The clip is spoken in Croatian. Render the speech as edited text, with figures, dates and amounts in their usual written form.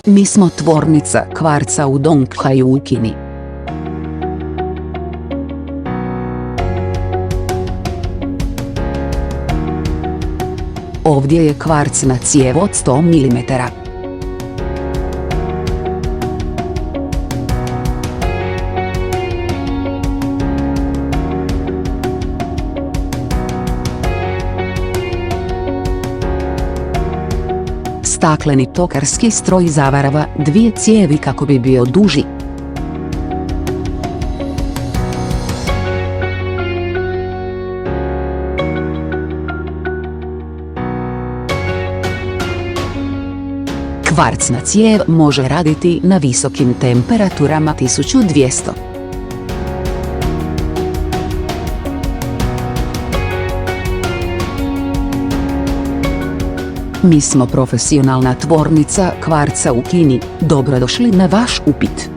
Mi smo tvornica kvarca u Donghaju u Kini. Ovdje je kvarc na cijev od 100 mm. Stakleni tokarski stroj zavarava dvije cijevi kako bi bio duži. Kvarcna cijev može raditi na visokim temperaturama 1200. Mi smo profesionalna tvornica kvarca u Kini, dobrodošli na vaš upit.